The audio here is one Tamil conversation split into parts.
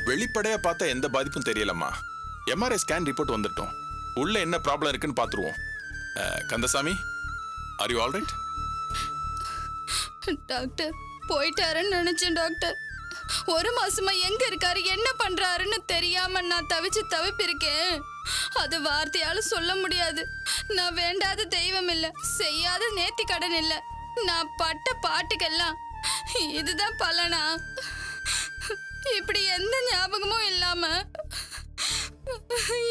வெளிப்படையா பார்த்தா எந்த பாதிப்பும் தெரியலம்மா. எம்ஆர்ஐ ஸ்கேன் ரிப்போர்ட் வந்துட்டோம். உள்ள என்ன ப்ராப்ளம் இருக்குன்னு பாத்துருவோம். Kandasamy, are you all right? Doctor போயிட்டாருன்னு நினைச்சேன் டாக்டர். ஒரு மாசமா எங்க இருக்காரு என்ன பண்றாருன்னு தெரியாம நான் தவிப்பிருக்கேன். அது வார்த்தையால சொல்ல முடியாது. நான் வேண்டாத தெய்வம் இல்ல, செய்யாத நேர்த்தி கடன் இல்ல. நான் பட்ட பாட்டுக்கெல்லாம் இதுதான் பலனா? இப்படி எந்த ஞாபகமும் இல்லாம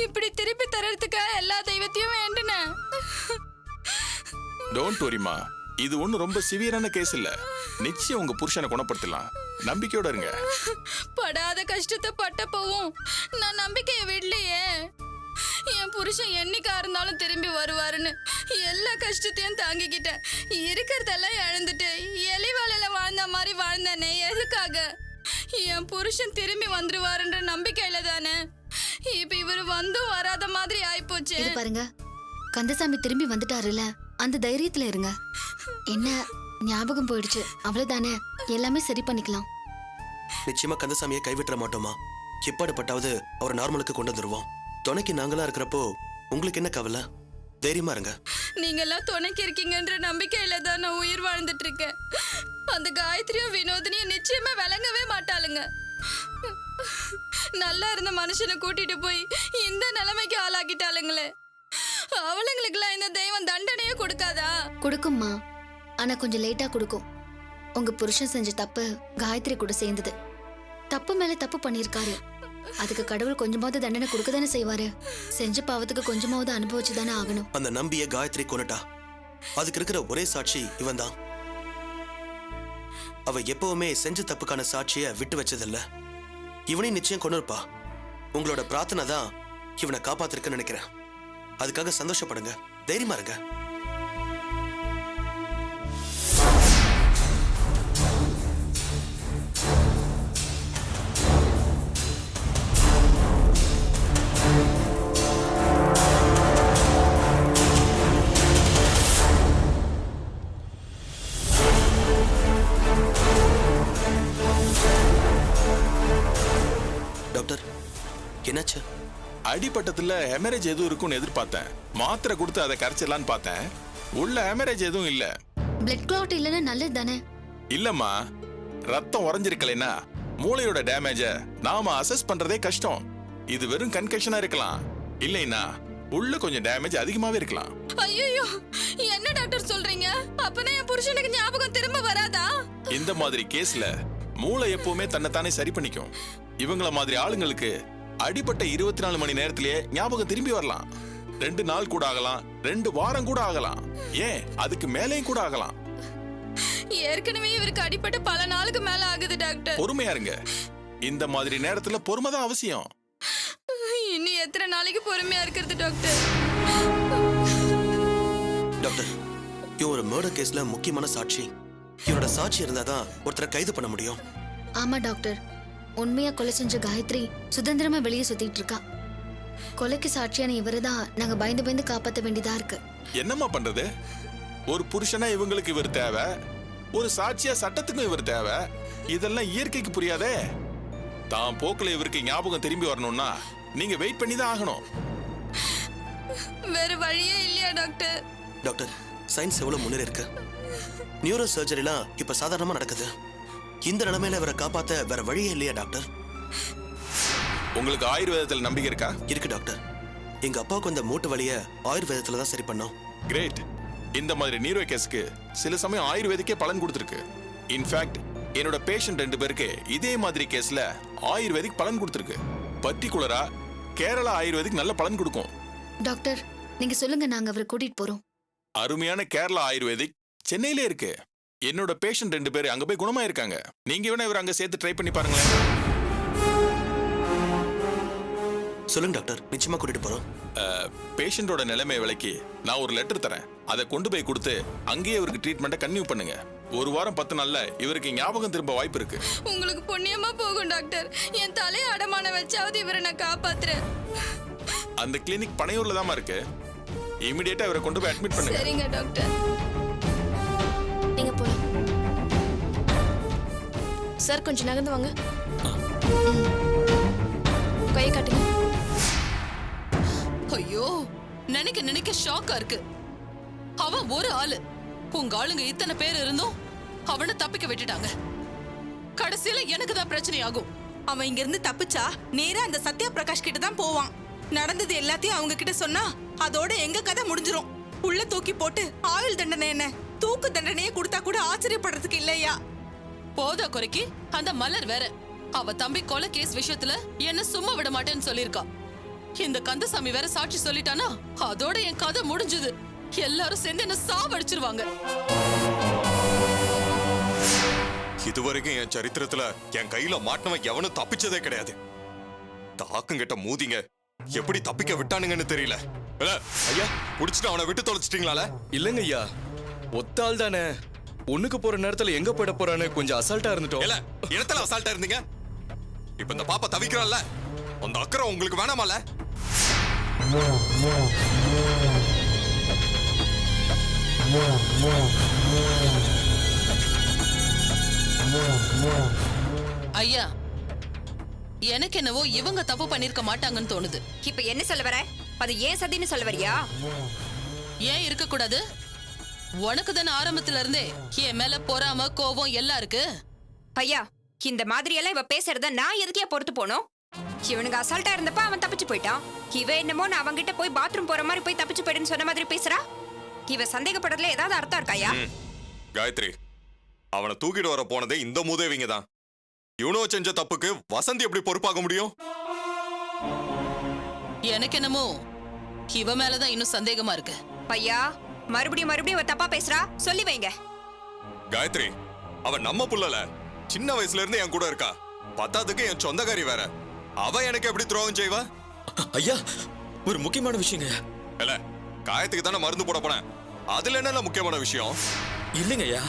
இப்படி திருப்பி தரத்துக்காக எல்லா தெய்வத்தையும் வேண்டுனேன். டோன்ட் வரிமா, இது ஒன்றும் ரொம்ப சிவியரான கேஸ் இல்ல. நிச்சயம் உங்க புருஷனை குணப்படுத்தலாம். நம்பிக்கையோட இருங்க. படாத கஷ்டத்தை பட்டப்பவும் நான் நம்பிக்கையை விடலையே. என் புருஷன் என்னைக்கா இருந்தாலும் திரும்பி வருவாருன்னு எல்லா கஷ்டத்தையும் தாங்கிக்கிட்டேன். இருக்கிறதெல்லாம் இழந்துட்டு எலிவாலையில வாழ்ந்த மாதிரி வாழ்ந்தானே. எதுக்காக? என் புருஷன் திரும்பி வந்துருவாருன்ற நம்பிக்கையில தானே. இப்ப இவரு வந்தும் வராத மாதிரி ஆயிப்போச்சு. பாருங்க, கந்தசாமி திரும்பி வந்துட்டாருல, அந்த தைரியத்துல இருங்க. என்ன ஞாபகம் போயிடுச்சு, அவ்வளவுதானே. எல்லாமே சரி பண்ணிக்கலாம். நிச்சயமா கந்தசாமியை கைவிட்டுற மாட்டோமா. எப்பாடுபட்டாவது அவர் நார்மலுக்கு கொண்டு வந்துருவோம். துணைக்கு நாங்களா இருக்கிறப்போ உங்களுக்கு என்ன கவலை? தைரியமா இருங்க. நீங்க எல்லாம் துணைக்கு இருக்கீங்கன்ற நம்பிக்கையில தான் நான் உயிர் வாழ்ந்துட்டு இருக்கேன். அந்த காயத்ரியும் வினோதினியும் நிச்சயமா விளங்கவே மாட்டாளுங்க. நல்லா இருந்த மனுஷனை கூட்டிட்டு போய் இந்த நிலைமைக்கு ஆளாக்கிட்டாளுங்களே. அவளுங்களுக்குலாம் இந்த தெய்வம் தண்டனையே கொடுக்காதா? கொடுக்கும்மா, ஆனா கொஞ்சம் லேட்டா கொடுக்கும். உங்க புருஷன் செஞ்ச தப்பு காயத்ரி கூட சேர்ந்தது. தப்பு மேல தப்பு பண்ணிருக்காரு. அதுக்கு கடவுள் கொஞ்சமாவது தண்டனை கொடுக்க தானே செய்வாரு. செஞ்ச பாவத்துக்கு கொஞ்சமாவது அனுபவிச்சு தானே ஆகணும். அந்த நம்பிய காயத்ரி கொன்னுட்டா. அதுக்கு இருக்கிற ஒரே சாட்சி இவன் தான். அவ எப்பவுமே செஞ்ச தப்புக்கான சாட்சிய விட்டு வச்சதில்ல. இவனையும் நிச்சயம் கொன்னுருப்பா. உங்களோட பிரார்த்தனை தான் இவனை காப்பாத்திருக்குன்னு நினைக்கிறேன். அதுக்காக சந்தோஷப்படுங்க, தைரியமா இருங்க. டாக்டர், என்னாச்சு? அடிப்பட்டத்துல ஹெமரேஜ் எதுவும் இருக்கும்னு எதிர்பார்த்தேன். மாத்திரை கொடுத்து அதை கரைச்சிடலான்னு பார்த்தேன். உள்ள ஹெமரேஜ் எதுவும் இல்ல. பிளட் கிளாட் இல்லைன்னா நல்லது தானே. இல்லம்மா, ரத்தம் உறைஞ்சிருக்கலைன்னா மூளையோட டேமேஜ நாம அசஸ் பண்றதே கஷ்டம். இது வெறும் கன்கஷனா இருக்கலாம், இல்லைன்னா உள்ள கொஞ்சம் டேமேஜ் அதிகமாவே இருக்கலாம். ஐயோ, என்ன டாக்டர் சொல்றீங்க? அப்பனா என் புருஷனுக்கு ஞாபகம் திரும்ப வராதா? இந்த மாதிரி கேஸ்ல மூளை எப்பவுமே தன்னைத்தானே சரி பண்ணிக்கும். இவங்கள மாதிரி ஆளுங்களுக்கு அடிப்பட்ட 24 மணி நேரத்திலேயே ஞாபகம் திரும்பி வரலாம். 2 நாள் கூட ஆகலாம், 2 வாரம் கூட ஆகலாம், ஏன் அதுக்கு மேலேயும் கூட ஆகலாம். ஏற்கனவே இவருக்கு அடிப்பட்ட பல நாளுக்கு மேல ஆகுது டாக்டர். பொறுமையா இருங்க. இந்த மாதிரி நேரத்துல பொறுமை தான் அவசியம். இன்னும் எத்தனை நாளைக்கு பொறுமையா இருக்கிறது டாக்டர்? டாக்டர், இவன் ஒரு மர்டர் கேஸ்ல முக்கியமான சாட்சி. இவனோட சாட்சி இருந்தாதான் ஒருத்தரை கைது பண்ண முடியும். ஆமா டாக்டர், உண்மையா கொலை செஞ்ச காயத்ரி சுதந்திரமா வெளியே சுத்திட்டு இருக்கா. கொலைக்கு சாட்சியான இவரைதான் நாங்க பயந்து காப்பாற்ற வேண்டியதா இருக்கு. என்னம்மா பண்றது? ஒரு புருஷனா இவங்களுக்கு இவர் தேவை, ஒரு சாட்சியா சட்டத்துக்கும் இவர் தேவை. இதெல்லாம் இயற்கைக்கு புரியாதே. தான் போக்குல இவருக்கு ஞாபகம் திரும்பி வரணும்னா நீங்க வெயிட் பண்ணி தான் ஆகணும். வேற வழியே இல்லையா டாக்டர்? டாக்டர், சயின்ஸ் எவ்வளவு முன்னேறி இருக்கு. நியூரோ சர்ஜரிலாம் இப்ப சாதாரணமா நடக்குது. இந்த நிலைமையில இவரை காப்பாத்த வேற வழியே இல்லையா டாக்டர்? உங்களுக்கு ஆயுர்வேதத்தில் நம்பிக்கை இருக்கா? இருக்கு டாக்டர். எங்க அப்பாவுக்கு இந்த மூட்டு வலிய ஆயுர்வேதத்துல தான் சரி பண்ணோம். கிரேட். இந்த மாதிரி நீரோ கேஸ்க்கு சில சமயம் ஆயுர்வேதிக்கே பலன் கொடுத்துருக்கு. இன்ஃபேக்ட் என்னோட பேஷண்ட் 2 பேருக்கு இதே மாதிரி கேஸ்ல ஆயுர்வேதிக் பலன் கொடுத்துருக்கு. பர்டிகுலரா கேரளா ஆயுர்வேதிக் நல்ல பலன் கொடுக்கும். டாக்டர், நீங்க சொல்லுங்க, நாங்க அவரை கூட்டிட்டு போறோம். அருமையான கேரளா ஆயுர்வேதிக் சென்னையிலே இருக்கு. என்னோட பேஷண்ட் 2 பேர் அங்க போய் குணமா இருக்காங்க. நீங்க வேணா இவர் அங்க சேர்த்து ட்ரை பண்ணி பாருங்களேன். சொல்லுங்க டாக்டர், நிச்சயமா கூட்டிட்டு போறோம். பேஷண்டோட நிலைமை விலைக்கு நான் ஒரு லெட்டர் தரேன். அதை கொண்டு போய் கொடுத்து அங்கேயே இவருக்கு ட்ரீட்மெண்ட்டை கன்டினியூ பண்ணுங்க. 1 வாரம் 10 நாள்ல இவருக்கு ஞாபகம் திரும்ப வாய்ப்பு இருக்கு. உங்களுக்கு புண்ணியமா போகும் டாக்டர். என் தலையை அடமான வச்சாவது இவரை நான் காப்பாத்துறேன். அந்த கிளினிக் பனையூர்ல தான் இருக்கு. இமிடியேட்டா இவரை கொண்டு போய் அட்மிட் பண்ணுங்க. சரிங்க டாக்டர். நீங்க போலாம் சார். கொஞ்சம் நகர்ந்து வாங்க. கையை காட்டுங்க. ஐயோ, நினைக்க நினைக்க ஷாக்கா இருக்கு. அவன் ஒரு ஆளு, உங்க ஆளுங்க இத்தனை பேர் இருந்தும் அவனை தப்பிக்க விட்டுட்டாங்க. கடைசியில எனக்கு தான் பிரச்சனை ஆகும். அவன் இங்க இருந்து தப்பிச்சா நேரா அந்த சத்யா பிரகாஷ் கிட்ட தான் போவான். நடந்தது எல்லாத்தையும் அவங்க கிட்ட சொன்னா அதோட எங்க கதை முடிஞ்சிரும். உள்ள தூக்கி போட்டு ஆயுள் தண்டனை என்ன, தூக்கு தண்டனையே கொடுத்தா கூட ஆச்சரியப்படுறதுக்கு இல்லையா? போதா குறைக்கு அந்த மலர் வேற அவ தம்பி கொலை கேஸ் விஷயத்துல என்ன சும்மா விட மாட்டேன்னு சொல்லிருக்கா. இந்த கந்தசாமி வேற சாட்சி சொல்லிட்டானா அதோட என் கதை முடிஞ்சது. எல்லாரும் சேர்ந்து என்ன சாவடிச்சிருவாங்க. இதுவரைக்கும் என் சரித்திரத்துல என் கையில மாட்டினவன் எவனும் தப்பிச்சதே கிடையாது. தாக்குங்கிட்ட மூதிங்க எப்படி தப்பிக்க விட்டானுங்கன்னு தெரியல. இல்ல, ஐயா புடிச்சிட்டு அவனை விட்டு தொலைச்சிட்டீங்களால? இல்லங்க ஐயா, ஒத்த ஆள் தானே. ஒண்ணுக்கு போற நேரத்துல எங்க போயிட போறான்னு கொஞ்சம் அசால்ட்டா இருந்துட்டோம். இல்ல, இடத்துல அசால்ட்டா இருந்தீங்க. இப்ப இந்த பாப்பா தவிக்கிறான்ல, அந்த அக்கறை உங்களுக்கு வேணாமல? ஐயா, எனக்கு என்னவோ இவங்க தப்பு பண்ணிருக்க மாட்டாங்கன்னு தோணுது. இப்ப என்ன சொல்ல வர? அது ஏன் சதின்னு சொல்ல வரியா? ஏன் இருக்க கூடாது? உனக்கு தானே ஆரம்பத்துல இருந்தே என் மேல பொறாம கோபம் எல்லாம் இருக்கு. ஐயா, இந்த மாதிரி எல்லாம் இவ பேசுறத நான் எதுக்கே பொறுத்து போனோம்? இவனுங்க அசால்ட்டா இருந்தப்ப அவன் தப்பிச்சு போயிட்டான். இவ என்னமோ நான் அவங்கிட்ட போய் பாத்ரூம் போற மாதிரி போய் தப்பிச்சு போயிடுன்னு சொன்ன மாதிரி பேசுறா. இவ சந்தேகப்படுறதுல ஏதாவது அர்த்தம் இருக்காயா? காயத்ரி, அவனை தூக்கிட்டு வர போனதே இந்த மூதேவிங்க தான். இவனோ செஞ்ச தப்புக்கு வசந்தி எப்படி பொறுப்பாக முடியும்? எனக்கு என்னமோ இவ மேலதான் இன்னும் சந்தேகமா இருக்கு. ஐயா, மறுபடியும் இவ தப்பா பேசுறா, சொல்லி வைங்க. காயத்ரி, அவன் நம்ம புள்ளல, சின்ன வயசுல இருந்து என் கூட இருக்கா. பத்தாதுக்கு என் சொந்தக்காரி வேற. அவ எனக்கு எப்படி துரோகம் செய்வா? ஐயா, ஒரு முக்கியமான விஷயங்க. இல்ல, காயத்துக்கு தானே மருந்து போட போனேன். அதுல என்ன முக்கியமான விஷயம்? இல்லைங்க ஐயா,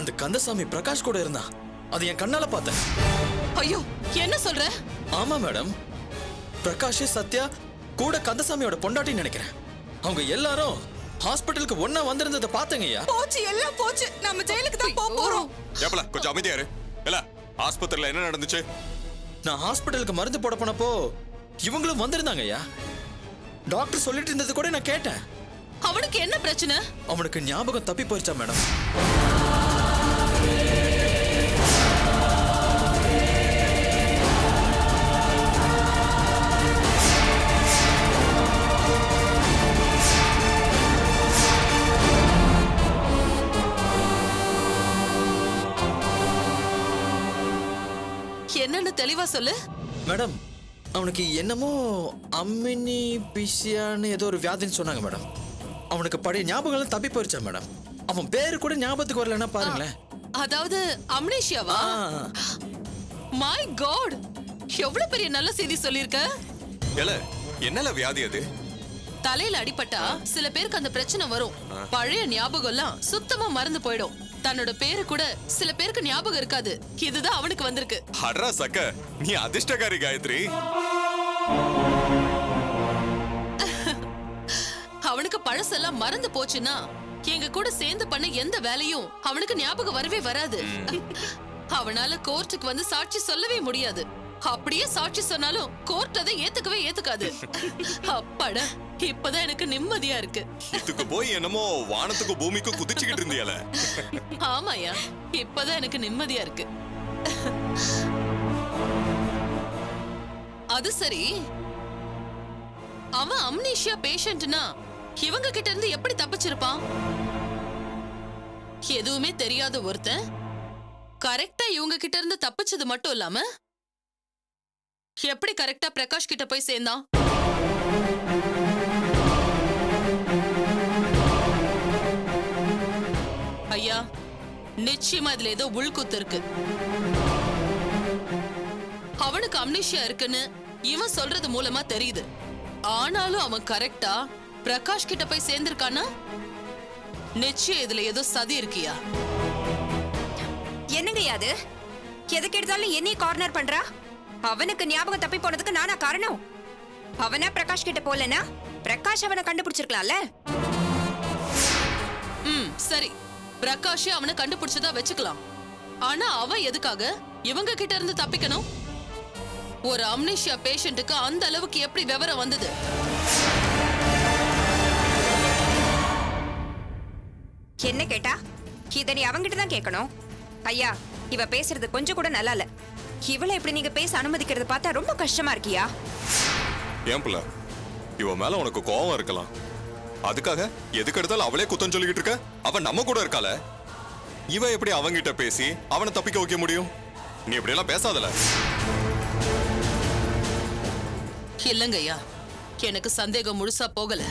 அந்த கந்தசாமி பிரகாஷ் கூட இருந்தான். அது என் கண்ணால பார்த்தேன். ஐயோ, என்ன சொல்ற? ஆமா மேடம், பிரகாஷ் சத்யா கூட கந்தசாமியோட பொண்டாட்டின்னு நினைக்கிறேன். அவங்க எல்லாரும் ஹாஸ்பிட்டலுக்கு ஒண்ணா வந்திருந்ததை பார்த்தேங்க ஐயா. போச்சு, எல்லாம் போச்சு. நம்ம ஜெயிலுக்கு தான் போறோம். ஏப்பல கொஞ்சம் அமைதியா இரு. இல்ல, ஆஸ்பத்திரியில என்ன நடந்துச்சு? நான் ஹாஸ்பிட்டலுக்கு மருந்து போட போனப்போ இவங்களும் வந்திருந்தாங்க ஐயா. டாக்டர் சொல்லிட்டு இருந்தது கூட நான் கேட்டேன். அவனுக்கு என்ன பிரச்சனை? அவனுக்கு ஞாபகம் தப்பி போயிருச்சா மேடம். என்னன்னு தெளிவா சொல்லு. மேடம், அவனுக்கு என்னமோ அம்மினி பிசியான்னு ஏதோ ஒரு வியாதின்னு சொன்னாங்க மேடம். அவனுக்கு பழைய ஞாபகம் தப்பி போயிருச்சா மேடம். அவன் பேரு கூட ஞாபகத்துக்கு வரலன்னா பாருங்களேன். அதாவது அம்னேஷியாவா? மை காட், எவ்வளவு பெரிய நல்ல செய்தி சொல்லிருக்க. இல்ல, என்னல வியாதி அது? தலையில அடிபட்டா சில பேருக்கு அந்த பிரச்சனை வரும். பழைய ஞாபகம் எல்லாம் சுத்தமா மறந்து போயிடும். தன்னோட பேரு கூட சில பேருக்கு ஞாபகம் இருக்காது. இதுதான் அவனுக்கு வந்திருக்கு. ஹட்ரா சக்க, நீ அதிர்ஷ்டக்காரி காயத்ரி. அவனுக்கு பழசெல்லாம் மறந்து போச்சுன்னா எங்க கூட சேர்ந்து பண்ண எந்த வேலையும் அவனுக்கு ஞாபகம் வரவே வராது. அவனால கோர்ட்டுக்கு வந்து சாட்சி சொல்லவே முடியாது. அப்படியே சாட்சி சொன்னாலும் கோர்ட் அதை ஏத்துக்காது. அப்பாடா, இப்பதான் எனக்கு நிம்மதியா இருக்கு. இதுக்கு போய் என்னமோ வானத்துக்கும் பூமிக்கும் குதிச்சுக்கிட்டு இருந்தியால. ஆமாயா, இப்பதான் எனக்கு நிம்மதியா இருக்கு. அது சரி, அவன் அம்னீஷியா பேஷண்ட்னா இவங்க கிட்ட இருந்து எப்படி தப்பிச்சிருப்பான்? எதுவுமே தெரியாத ஒருத்தன் கரெக்டா இவங்க கிட்ட இருந்து தப்பிச்சது மட்டும் இல்லாம எப்படி கரெக்டா பிரகாஷ் கிட்ட போய் சேர்ந்தான்? ஐயா, நிச்சயமா இதுல ஏதோ உள்குத்து இருக்கு. அவனுக்கு அம்னீஷியா இருக்குன்னு இவன் சொல்றது மூலமா தெரியுது. ஆனாலும் அவன் கரெக்டா பிரகாஷ் கிட்ட போய் சேர்ந்திருக்கானா? நிச்சயம் இதுல ஏதோ சதி இருக்கியா? என்னங்க அது? எதுக்கு எடுத்தாலும் என்னைய கார்னர் பண்றா? அவனுக்கு ஞாபகம் தப்பி போனதுக்கு நானா காரணம்? அவனா பிரகாஷ் கிட்ட போலனா பிரகாஷ் அவனை கண்டுபிடிச்சிருக்கலாம்ல. சரி, பிரகாஷ் அவனை கண்டுபிடிச்சதா வச்சுக்கலாம். ஆனா அவன் எதுக்காக இவங்க கிட்ட இருந்து தப்பிக்கணும்? ஒரு அம்னீஷியா பேஷண்ட்டுக்கு அந்த அளவுக்கு எப்படி விவரம் வந்தது? என்ன கேட்டா? இத நீ அவங்கிட்ட தான் கேட்கணும். ஐயா, இவ பேசுறது கொஞ்சம் கூட நல்லா இல்ல. இவளை இப்படி நீங்க பேச அனுமதிக்கிறது பார்த்தா ரொம்ப கஷ்டமா இருக்கியா? ஏன் புள்ள, இவ மேல உனக்கு கோவம் இருக்கலாம். அதுக்காக எதுக்கு எடுத்தாலும் அவளே குத்தம் சொல்லிக்கிட்டு இருக்க? அவன் நம்ம கூட இருக்கால. இவ எப்படி அவங்கிட்ட பேசி அவனை தப்பிக்க வைக்க முடியும்? நீ இப்படி எல்லாம் பேசாதல. இல்லங்கய்யா, எனக்கு சந்தேகம் முழுசா போகல.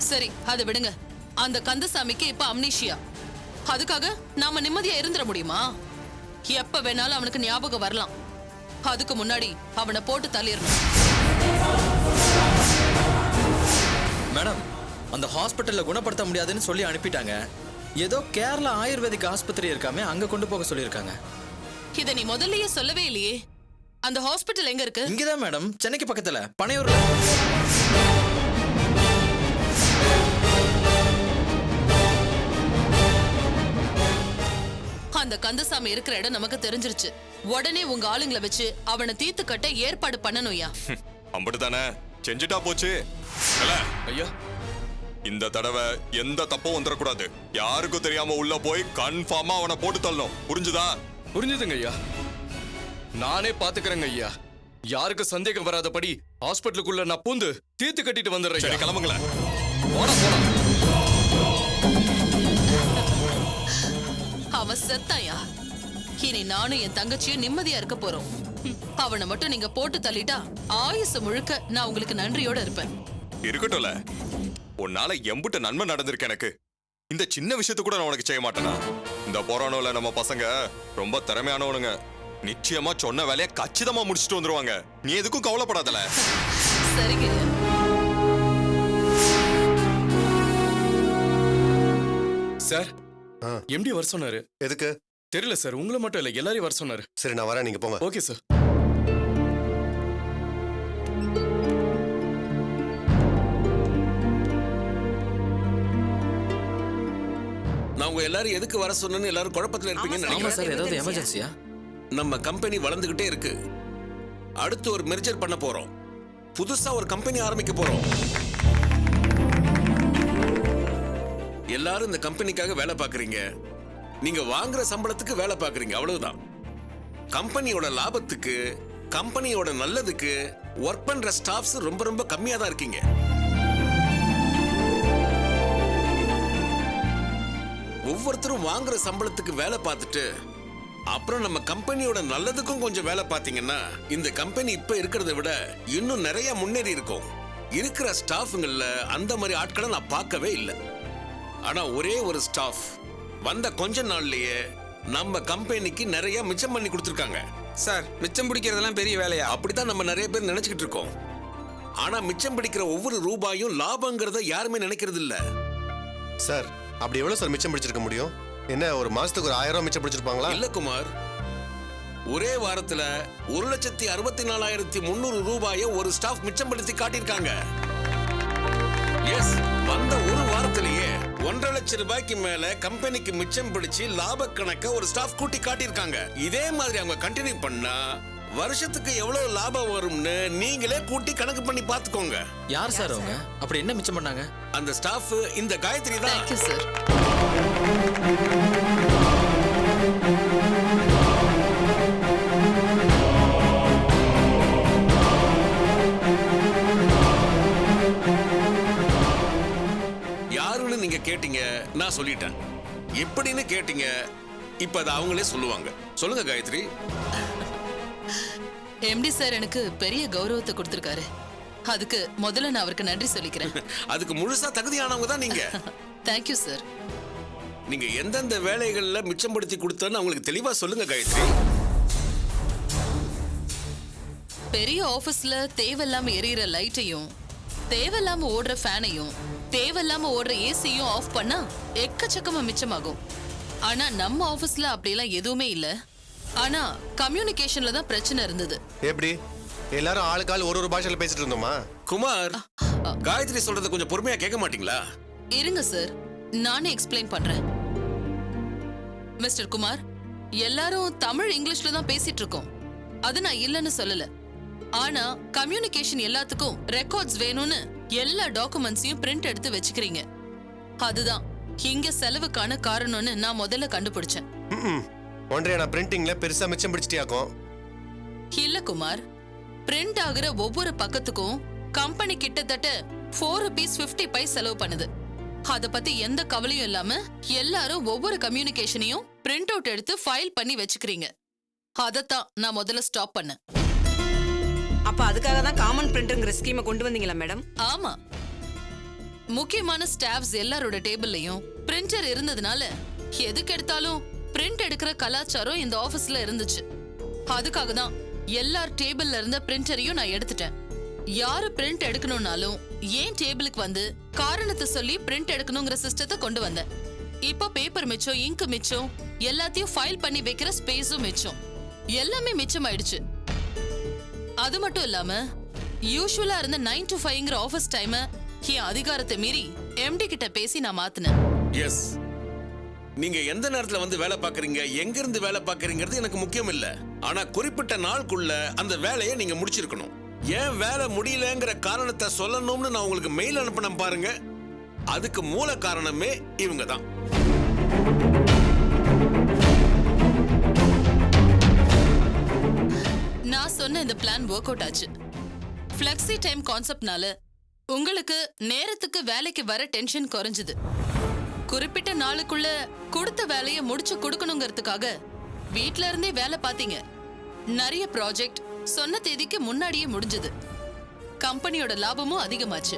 சரி, அதை விடுங்க. அந்த கந்தசாமிக்கு இப்ப அம்னீஷியா. அதுக்காக நாம நிம்மதியா இருந்துட முடியுமா? எப்ப வேணாலும் அவனுக்கு ஞாபகம் வரலாம். அதுக்கு முன்னாடி அவனை போட்டு தள்ளிடணும். மேடம், அந்த ஹாஸ்பிட்டல்ல குணப்படுத்த முடியாதுன்னு சொல்லி அனுப்பிட்டாங்க. ஏதோ கேரளா ஆயுர்வேதிக் ஆஸ்பத்திரி இருக்காமே, அங்க கொண்டு போக சொல்லியிருக்காங்க. இத நீ முதல்லயே சொல்லவே இல்லையே. அந்த ஹாஸ்பிட்டல் எங்க இருக்கு? இங்கதான் மேடம், சென்னைக்கு பக்கத்துல பனையூர்ல. அந்த கந்தசாமி இருக்கிற இடம் நமக்கு தெரிஞ்சிருச்சு. உடனே உங்க ஆளுங்களை வச்சு அவனை தீர்த்து கட்ட ஏற்பாடு பண்ணணும்யா. அம்பட்டுதானே, செஞ்சுட்டா போச்சு. ஐயா, இந்த தடவை எந்த தப்பும் வந்துடக்கூடாது. யாருக்கும் தெரியாம உள்ள போய் கன்ஃபார்மா அவனை போட்டு தள்ளணும். புரிஞ்சுதா? புரிஞ்சுதுங்க ஐயா. நானே பாத்துக்கிறேங்க ஐயா. யாருக்கு சந்தேகம் வராதபடி ஹாஸ்பிட்டலுக்குள்ள நான் பூந்து தீர்த்து கட்டிட்டு வந்துடுறேன். சரி, கிளம்புங்களேன். போடா போடா. அவன் செத்தாயா? இனி நானும் என் தங்கச்சியும் நிம்மதியா இருக்க போறோம். அவனை மட்டும் நீங்க போட்டு தள்ளிட்டா ஆயுசு முழுக்க நான் உங்களுக்கு நன்றியோட இருப்பேன். இருக்கட்டும்ல, உன்னால எம்புட்டு நன்மை நடந்திருக்கு எனக்கு. இந்த சின்ன விஷயத்த கூட நான் உனக்கு செய்ய மாட்டேனா? இந்த போரானோல நம்ம பசங்க ரொம்ப திறமையானவனுங்க. நிச்சயமா சொன்ன வேலையை கச்சிதமா முடிச்சுட்டு வந்துருவாங்க. நீ எதுக்கும் கவலைப்படாதல. சரிங்க. சார், எம்டி வர சொன்னாரு. எதுக்கு? தெரியல சார், உங்களை மட்டும் இல்ல எல்லாரையும் வர சொன்னாரு. சரி, நான் வரேன், நீங்க போங்க. Okay sir. நான் உங்க எல்லாரும் எதுக்கு வர சொன்னேன்னு எல்லாரும் குழப்பத்துல இருப்பீங்கன்னு ஆமா நினைக்கிறேன். சார், ஏதாவது எமர்ஜென்சியா? நம்ம கம்பெனி வளர்ந்துகிட்டே இருக்கு. அடுத்து ஒரு மெர்ஜர் பண்ண போறோம். புதுசா ஒரு கம்பெனி ஆரம்பிக்க போறோம். எல்லாரும் இந்த கம்பெனிக்காக வேலை பார்க்கறீங்க. நீங்க வாங்குற சம்பளத்துக்கு வேலை பார்க்கறீங்க, அவ்வளவுதான். கம்பெனியோட லாபத்துக்கு, கம்பெனியோட நல்லதுக்கு ஒர்க் பண்ற ஸ்டாஃப்ஸ் ரொம்ப ரொம்ப கம்மியா தான் இருக்கீங்க. ஒவ்வொருத்தரும் வாங்குற சம்பளத்துக்கு வேலை பார்த்துட்டு அப்புறம் நம்ம கம்பெனியோட நல்லதுக்கும் கொஞ்சம் வேலை பார்த்தீங்கன்னா இந்த கம்பெனி இப்ப இருக்கிறத விட இன்னும் நிறைய முன்னேறி இருக்கும். இருக்கிற ஸ்டாஃபுங்கள்ல அந்த மாதிரி ஆட்களை நான் பார்க்கவே இல்லை. ஆனா ஒரே ஒரு ஸ்டாஃப் வந்த கொஞ்ச நாள்லயே நம்ம கம்பெனிக்கு நிறைய மிச்சம் பண்ணி கொடுத்துருக்காங்க. சார், மிச்சம் பிடிக்கிறதெல்லாம் பெரிய வேலையா? அப்படித்தான் நம்ம நிறைய பேர் நினைச்சுக்கிட்டு இருக்கோம். ஆனா மிச்சம் பிடிக்கிற ஒவ்வொரு ரூபாயும் லாபங்கிறத யாருமே நினைக்கிறது இல்ல. சார், அப்படி எவ்வளவு சார் மிச்சம் பிடிச்சிருக்க முடியும்? என்ன, ஒரு மாசத்துக்கு ஒரு 1000 ரூபாய் மிச்சம் பிடிச்சிருப்பாங்களா? இல்ல குமார், ஒரே வாரத்துல 1,64,300 ரூபாயை ஒரு ஸ்டாஃப் மிச்சம் படுத்தி காட்டியிருக்காங்க. எஸ், வந்த ஒரு வாரத்திலேயே 1.5 லட்சம் ரூபாய்க்கு மேல கம்பெனிக்கு மிச்சம் பிடிச்சு லாப கணக்க ஒரு ஸ்டாஃப் கூட்டி காட்டியிருக்காங்க. இதே மாதிரி அவங்க கண்டினியூ பண்ணா வருஷத்துக்கு எவ்வளவு லாபம் வரும்னு நீங்களே கூட்டி கணக்கு பண்ணி பாத்துக்கோங்க. யார் சார் அவங்க? அப்படி என்ன மிச்சம் பண்ணாங்க? அந்த ஸ்டாஃப் இந்த காயத்ரி தான். Thank you sir. யாருன்னு நீங்க கேட்டீங்க, நான் சொல்லிட்டேன். எப்படின்னு கேட்டீங்க, இப்ப அதை அவங்களே சொல்லுவாங்க. சொல்லுங்க காயத்ரி. எம்டி சார் எனக்கு பெரிய கௌரவத்தை கொடுத்திருக்காரு. அதுக்கு முதல்ல நான் அவருக்கு நன்றி சொல்லிக்கிறேன். அதுக்கு முழுசா தகுதியானவங்க தான் நீங்க. Thank you sir. நீங்க எந்தெந்த வேலைகள்ல மிச்சப்படுத்தி கொடுத்தோன்னு அவங்களுக்கு தெளிவா சொல்லுங்க காயத்ரி. பெரிய ஆபீஸ்ல தேவையில்லாம எரியற லைட்டையும், தேவையில்லாம ஓடுற ஃபேனையும், தேவையில்லாம ஓடுற ஏசியும் ஆஃப் பண்ணா எக்கச்சக்கமா மிச்சமாகும். ஆனா நம்ம ஆபீஸ்ல அப்படியெல்லாம் எதுவுமே இல்ல. ஆனா கம்யூனிகேஷன்ல தான் பிரச்சனை இருந்தது. எப்படி? எல்லாரும் ஆளுக்கால் ஒரு பாஷையில பேசிட்டு இருந்தோமா? குமார், காயத்ரி சொல்றத கொஞ்சம் பொறுமையா கேட்க மாட்டீங்களா? இருங்க சார், நானே எக்ஸ்பிளைன் பண்றேன். மிஸ்டர் குமார், எல்லாரும் தமிழ் இங்கிலீஷ்ல தான் பேசிட்டு இருக்கோம். அது நான் இல்லைன்னு சொல்லல. ஆனா கம்யூனிகேஷன் எல்லாத்துக்கும் ரெக்கார்ட்ஸ் வேணும்னு எல்லா டாக்குமெண்ட்ஸையும் பிரிண்ட் எடுத்து வச்சுக்கிறீங்க. அதுதான் இங்க செலவுக்கான காரணம்னு நான் முதல்ல கண்டுபிடிச்சேன். ஒன்றைய நான் பிரிண்டிங்ல பெருசா மிச்சம் பிடிச்சிட்டியாக்கும். இல்ல குமார், பிரிண்ட் ஆகுற ஒவ்வொரு பக்கத்துக்கும் கம்பெனி கிட்டத்தட்ட 4 rupees 50 paise செலவு பண்ணுது. அத பத்தி எந்த கவலையும் இல்லாம எல்லாரும் ஒவ்வொரு கம்யூனிகேஷனையும் பிரிண்ட் அவுட் எடுத்து ஃபைல் பண்ணி வச்சுக்கிறீங்க. அதத்தான் நான் முதல்ல ஸ்டாப் பண்ணேன். அப்ப அதுக்காக தான் காமன் பிரிண்டர்ங்கிற ஸ்கீமை கொண்டு வந்தீங்களா மேடம்? ஆமா, முக்கியமான ஸ்டாஃப்ஸ் எல்லாரோட டேபிள்லயும் பிரிண்டர் இருந்ததுனால எதுக்கு எடுத்தாலும் பிரிண்ட் எடுக்கிற கலாச்சாரம் இந்த ஆபீஸ்ல இருந்துச்சு. அதுக்காக தான் எல்லார் டேபிள்ல இருந்த பிரிண்டரையும் நான் எடுத்துட்டேன். யாரு பிரிண்ட் எடுக்கணும்னாலும் ஏன் டேபிளுக்கு வந்து காரணத்தை சொல்லி பிரிண்ட் எடுக்கணுங்கிற சிஸ்டத்தை கொண்டு வந்தேன். இப்ப பேப்பர் மிச்சம், இங்க் மிச்சம், எல்லாத்தையும் ஃபைல் பண்ணி வைக்கிற ஸ்பேஸும் மிச்சம். எல்லாமே மிச்சம் ஆயிடுச்சு. அது மட்டும் இல்லாம யூசுவலா இருந்த 9 to 5ங்கிற ஆபீஸ் டைம் என் அதிகாரத்தை மீறி எம்டி கிட்ட பேசி நான் மாத்தினேன். எஸ், நீங்க எந்த நேரத்துல வந்து வேலை பாக்குறீங்க, எங்க இருந்து வேலை பாக்குறீங்கிறது எனக்கு முக்கியம் இல்ல. ஆனா குறிப்பிட்ட நாளுக்குள்ள அந்த வேலையை நீங்க முடிச்சிருக்கணும். ஏன் வேலை முடியலங்கிற காரணத்தை சொல்லணும்னு நான் உங்களுக்கு மெயில் அனுப்பினேன் பாருங்க. அதுக்கு மூல காரணமே இவங்க தான். நான் சொன்ன இந்த பிளான் ஒர்க் அவுட் ஆச்சு. ஃப்ளெக்ஸி டைம் கான்செப்ட்னால உங்களுக்கு நேரத்துக்கு வேலைக்கு வர டென்ஷன் குறைஞ்சது. குறிப்பிட்ட நாளுக்குள்ள கொடுத்த வேலையை முடிச்சு கொடுக்கணுங்கிறதுக்காக வீட்ல இருந்தே வேலை பார்த்தீங்க. நிறைய ப்ராஜெக்ட் சொன்ன தேதிக்கு முன்னாடியே முடிஞ்சது. கம்பெனியோட லாபமும் அதிகமாச்சு.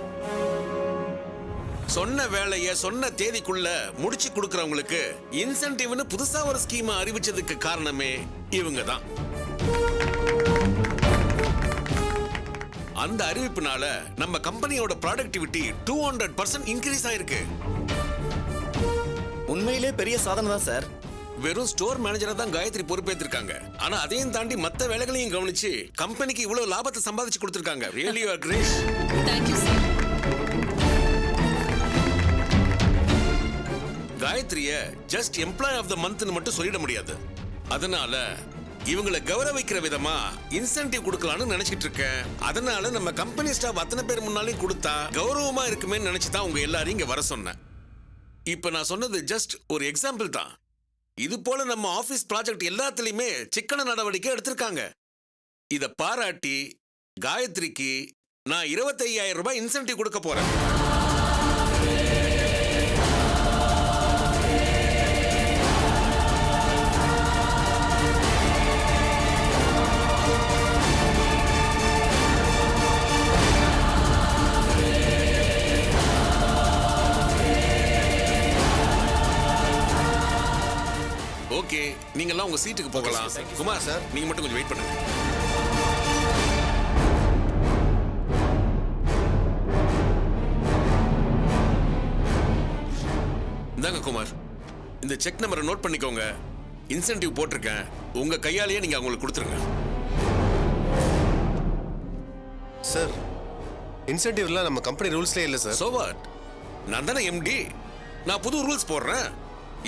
சொன்ன வேலையை சொன்ன தேதிக்குள்ள முடிச்சு கொடுக்கறவங்களுக்கு இன்சென்டிவ்னு புதுசா ஒரு ஸ்கீம் அறிவிச்சதுக்கு காரணமே இவங்க தான். அந்த அறிவிப்புனால நம்ம கம்பெனியோட ப்ராடக்டிவிட்டி 200% இன்க்ரீஸ் ஆயிருக்கு. உண்மையிலே பெரிய சாதனை தான் சார். வெறும் ஸ்டோர் மேனேஜரா தான் காயத்ரி பொறுப்பேற்றிருக்காங்க. ஆனா அதையும் தாண்டி மத்த வேலைகளையும் கவனிச்சு கம்பெனிக்கு இவ்வளவு லாபத்தை சம்பாதிச்சு கொடுத்திருக்காங்க. Really you are great. Thank you sir. காயத்ரிய ஜஸ்ட் எம்ப்ளாய் ஆஃப் த மந்த்னு மட்டும் சொல்லிட முடியாது. அதனால இவங்களை கௌரவிக்கிற விதமா இன்சென்டிவ் கொடுக்கலாம்னு நினைச்சிட்டு இருக்கேன். அதனால நம்ம கம்பெனி ஸ்டாஃப் அத்தனை பேர் முன்னாலையும் கொடுத்தா கௌரவமா இருக்குமே நினைச்சு தான் உங்க எல்லாரையும் இங்க வர சொன்னேன். இப்ப நான் சொன்னது ஜஸ்ட் ஒரு எக்ஸாம்பிள் தான். இது போல நம்ம ஆபீஸ் ப்ராஜெக்ட் எல்லாத்துலயுமே சிக்கன நடவடிக்கை எடுத்திருக்காங்க. இத பாராட்டி காயத்ரிக்கு நான் 25,000 ரூபாய் இன்சென்டிவ் கொடுக்க போறேன். ஓகே, நீங்க எல்லாம் உங்க சீட்டுக்கு போகலாம். குமார் சார், நீங்க மட்டும் கொஞ்சம் வெயிட் பண்ணுங்க. இந்தாங்க குமார், இந்த செக் நம்பரை நோட் பண்ணிக்கோங்க. இன்சென்டிவ் போட்டிருக்கேன். உங்க கையாலேயே நீங்க அவங்களுக்கு கொடுத்துருங்க. சார், இன்சென்டிவ்லாம் நம்ம கம்பெனி ரூல்ஸ்லயே இல்ல சார். So what? நான் தானே எம்டி. நான் புது ரூல்ஸ் போடுறேன்.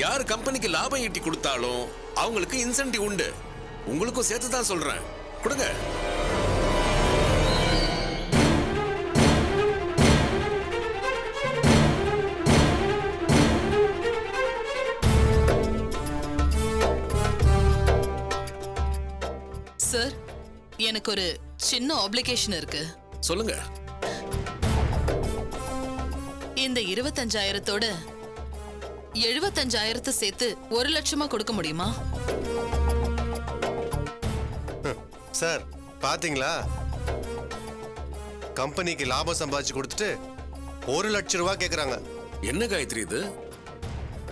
யார் கம்பெனிக்கு லாபம் ஈட்டி கொடுத்தாலும் அவங்களுக்கு இன்சென்டிவ் உண்டு. உங்களுக்கும் சேர்த்து தான் சொல்றேன். கொடுங்க. சார், எனக்கு ஒரு சின்ன ஆப்ளிகேஷன் இருக்கு. சொல்லுங்க. இந்த 25,000தோட 75,000 சேர்த்து 1 லட்சமா கொடுக்க முடியுமா? சார், பாத்தீங்களா? கம்பெனிக்கு லாபம் சம்பாதிச்சு கொடுத்துட்டு 1 லட்சம் ரூபாய் கேக்குறாங்க. என்ன காயத்ரி இது?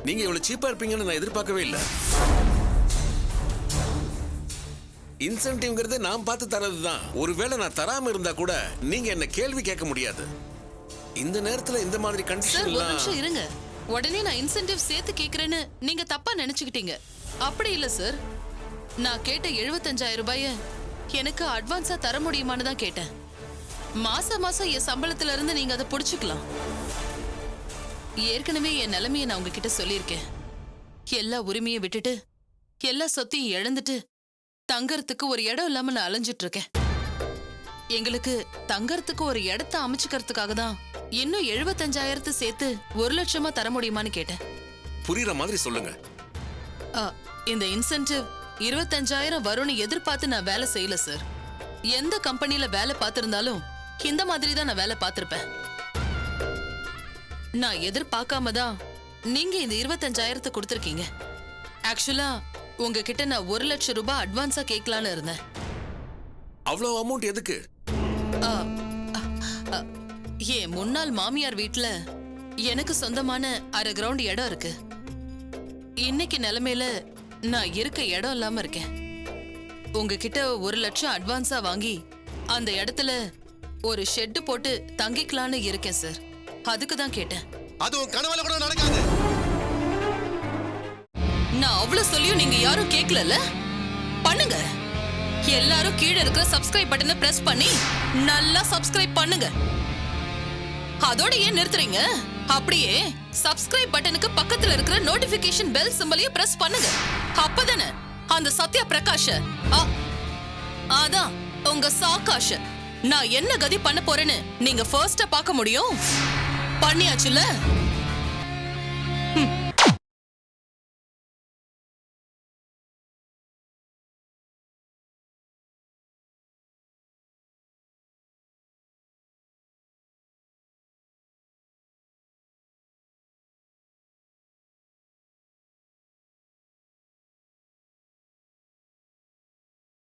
நீங்க இவ்வளவு சீப்பா இருப்பீங்கன்னு நான் எதிர்பார்க்கவே இல்லை. இன்சென்டிவ்ங்கிறது நான் பார்த்து தரதுதான். ஒருவேளை நான் தராம இருந்தா கூட நீங்க என்ன கேள்வி கேட்க முடியாது. இந்த நேரத்துல இந்த மாதிரி சார், ஒரு கண்டிஷன்லாம் நிமிஷம் இருங்க. உடனே நான் இன்சென்டிவ் சேர்த்து கேக்குறேன்னு நீங்க தப்பா நினைச்சுக்கிட்டீங்க. அப்படி இல்ல சார். நான் கேட்ட 75,000 ரூபாய எனக்கு அட்வான்ஸா தர முடியுமான்னு தான் கேட்டேன். மாசம் மாசம் என் சம்பளத்துல இருந்து நீங்க அதை புடிச்சுக்கலாம். ஏற்கனவே என் நிலைமையை நான் உங்ககிட்ட சொல்லியிருக்கேன். எல்லா உரிமையை விட்டுட்டு எல்லா சொத்தையும் இழந்துட்டு தங்கறதுக்கு ஒரு இடம் இல்லாம நான் அலைஞ்சிட்டு இருக்கேன். எங்களுக்கு தங்கறதுக்கு ஒரு இடத்த அமைச்சுக்கிறதுக்காக தான் இன்னும் 75,000 சேர்த்து 1 லட்சமா தர முடியுமான்னு கேட்டேன். புரியுற மாதிரி சொல்லுங்க. இந்த இன்சென்டிவ் 25,000 வரும்னு எதிர்பார்த்து நான் வேலை செய்யல சார். எந்த கம்பெனில வேலை பார்த்திருந்தாலும் இந்த மாதிரி தான் நான் வேலை பார்த்திருப்பேன். நான் எதிர்பார்க்காம தான் நீங்க இந்த 25,000 கொடுத்திருக்கீங்க. ஆக்சுவலா உங்ககிட்ட நான் 1 லட்சம் ரூபாய் அட்வான்ஸா கேட்கலான்னு இருந்தேன். அவ்வளவு அமௌண்ட் எதுக்கு? என் முன்னாள் மாமியார் வீட்டுல எனக்கு சொந்தமான 1/2 கிரவுண்ட் இடம் இருக்கு. இன்னைக்கு நிலைமையில நான் இருக்க இடம் இல்லாம இருக்கேன். உங்ககிட்ட 1 லட்சம் அட்வான்ஸா வாங்கி அந்த இடத்துல ஒரு ஷெட் போட்டு தங்கிக்கலான்னு இருக்கேன் சார். அதுக்கு தான் கேட்டேன். அது உன் கனவுல கூட நடக்காது. நான் அவ்வளவு சொல்லியும் நீங்க யாரும் கேட்கல. பண்ணுங்க. எல்லாரும் கீழே இருக்கிற சப்ஸ்கிரைப் பட்டனை பிரஸ் பண்ணி நல்லா சப்ஸ்கிரைப் பண்ணுங்க. அதோட ஏன் நிறுத்துறீங்க? அப்படியே சப்ஸ்கிரைப் பட்டனுக்கு பக்கத்துல இருக்கிற நோட்டிபிகேஷன் பெல் சிம்பலையும் பிரஸ் பண்ணுங்க. அப்பதானே அந்த சத்யா பிரகாஷ அதான் உங்க சாகாஷ நான் என்ன கதி பண்ண போறேன்னு நீங்க ஃபர்ஸ்டா பார்க்க முடியும். பண்ணியாச்சுல?